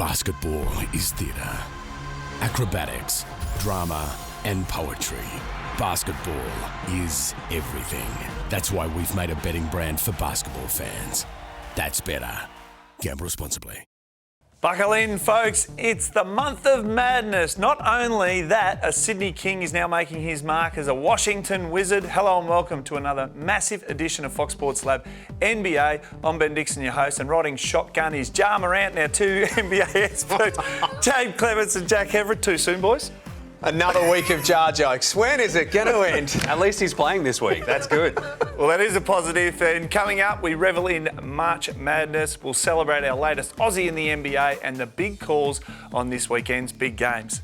Basketball is theatre. Acrobatics, drama, and poetry. Basketball is everything. That's why we've made a betting brand for basketball fans. That's better. Gamble responsibly. Buckle in, folks. It's the month of madness. Not only that, a Sydney King is now making his mark as a Washington Wizard. Hello and welcome to another massive edition of Fox Sports Lab NBA. I'm Ben Dixon, your host, and riding shotgun is Jar Morant, our two NBA experts, Jaymz Clements and Jack Heverin. Too soon, boys? Another week of Jar jokes. When is it going to end? At least he's playing this week. That's good. Well, that is a positive. And coming up, we revel in March Madness. We'll celebrate our latest Aussie in the NBA and the big calls on this weekend's big games.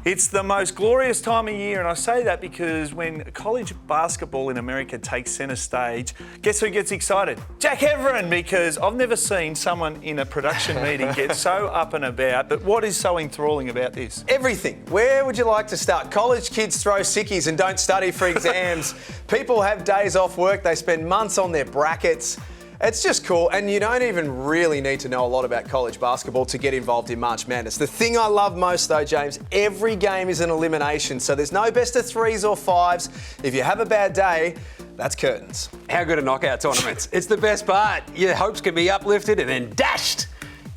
It's the most glorious time of year, and I say that because when college basketball in America takes centre stage, guess who gets excited? Jack Heverin, because I've never seen someone in a production meeting get so up and about. But what is so enthralling about this? Everything. Where would you like to start? College kids throw sickies and don't study for exams. People have days off work. They spend months on their brackets. It's just cool, and you don't even really need to know a lot about college basketball to get involved in March Madness. The thing I love most though, James, every game is an elimination, so there's no best of threes or fives. If you have a bad day, that's curtains. How good are knockout tournaments? It's the best part. Your hopes can be uplifted and then dashed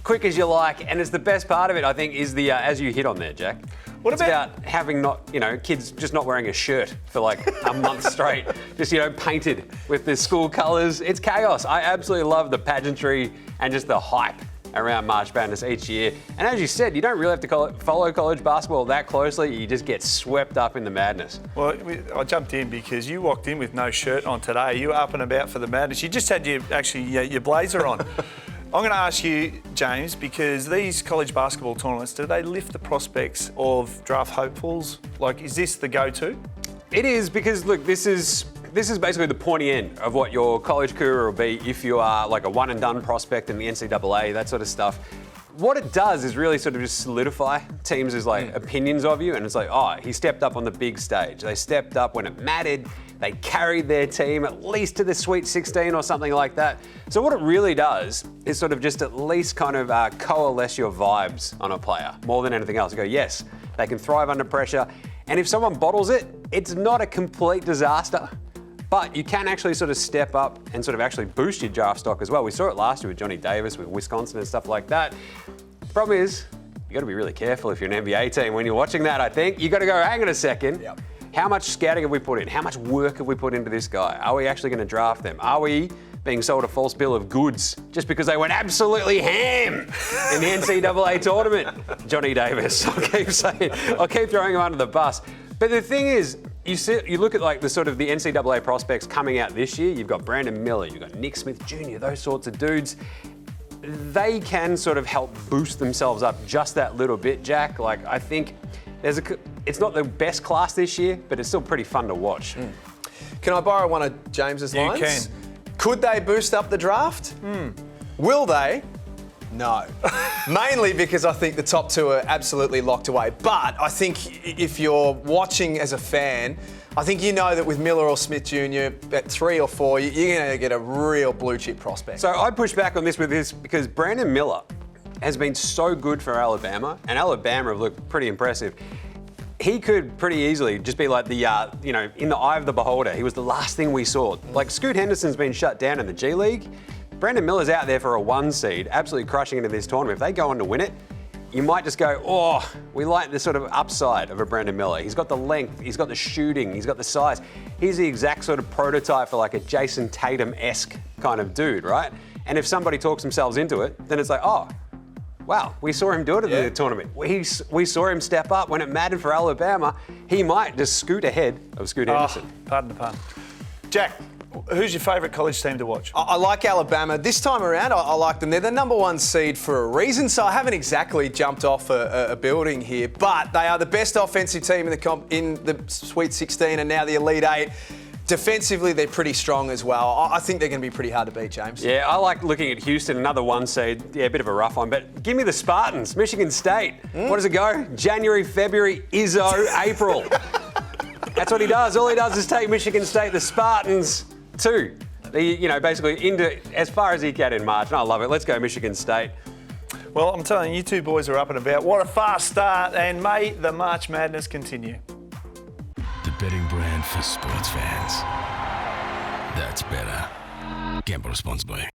quick as you like, and it's the best part of it, I think, is the, as you hit on there, Jack. It's about having kids just not wearing a shirt for like a month straight, just, painted with the school colours. It's chaos. I absolutely love the pageantry and just the hype around March Madness each year. And as you said, you don't really have to follow college basketball that closely. You just get swept up in the madness. Well, I jumped in because you walked in with no shirt on today. You were up and about for the madness. You just had your blazer on. I'm going to ask you, Jaymz, because these college basketball tournaments, do they lift the prospects of draft hopefuls? Like, is this the go-to? It is, because look, this is basically the pointy end of what your college career will be if you are like a one-and-done prospect in the NCAA, that sort of stuff. What it does is really sort of just solidify teams' opinions of you, and it's like, oh, he stepped up on the big stage. They stepped up when it mattered. They carried their team at least to the Sweet 16 or something like that. So what it really does is sort of just at least kind of coalesce your vibes on a player more than anything else. You go, yes, they can thrive under pressure. And if someone bottles it, it's not a complete disaster. But you can actually sort of step up and sort of actually boost your draft stock as well. We saw it last year with Johnny Davis, with Wisconsin and stuff like that. The problem is, you got to be really careful if you're an NBA team when you're watching that, I think. You got to go, hang on a second. Yep. How much scouting have we put in? How much work have we put into this guy? Are we actually going to draft them? Are we being sold a false bill of goods just because they went absolutely ham in the NCAA tournament? Johnny Davis, I'll keep throwing him under the bus. But the thing is, you look at like the sort of the NCAA prospects coming out this year. You've got Brandon Miller, you've got Nick Smith Jr., those sorts of dudes. They can sort of help boost themselves up just that little bit, Jack. Like, I think it's not the best class this year, but it's still pretty fun to watch. Can I borrow one of James's lines? You can. Could they boost up the draft? Will they? No. Mainly because I think the top two are absolutely locked away. But I think if you're watching as a fan, I think you know that with Miller or Smith Jr. at 3 or 4, you're going to get a real blue chip prospect. So I push back on this with this because Brandon Miller has been so good for Alabama, and Alabama have looked pretty impressive. He could pretty easily just be like the, in the eye of the beholder. He was the last thing we saw. Like, Scoot Henderson's been shut down in the G League. Brandon Miller's out there for a 1 seed, absolutely crushing into this tournament. If they go on to win it, you might just go, oh, we like the sort of upside of a Brandon Miller. He's got the length, he's got the shooting, he's got the size. He's the exact sort of prototype for like a Jason Tatum-esque kind of dude, right? And if somebody talks themselves into it, then it's like, oh, wow, we saw him do it at the tournament. We saw him step up when it mattered for Alabama. He might just scoot ahead of Scoot Henderson. Pardon the pun. Jack, who's your favourite college team to watch? I like Alabama. This time around, I like them. They're the number 1 seed for a reason, so I haven't exactly jumped off a building here, but they are the best offensive team in the Sweet 16 and now the Elite 8. Defensively, they're pretty strong as well. I think they're going to be pretty hard to beat, James. Yeah, I like looking at Houston, another 1 seed. Yeah, a bit of a rough one, but give me the Spartans, Michigan State. What does it go? January, February, Izzo, April. That's what he does. All he does is take Michigan State, the Spartans, to basically into as far as he can in March. And I love it. Let's go Michigan State. Well, I'm telling you, you two boys are up and about. What a fast start, and may the March Madness continue. The betting brand for sports fans. That's better. Gamble responsibly.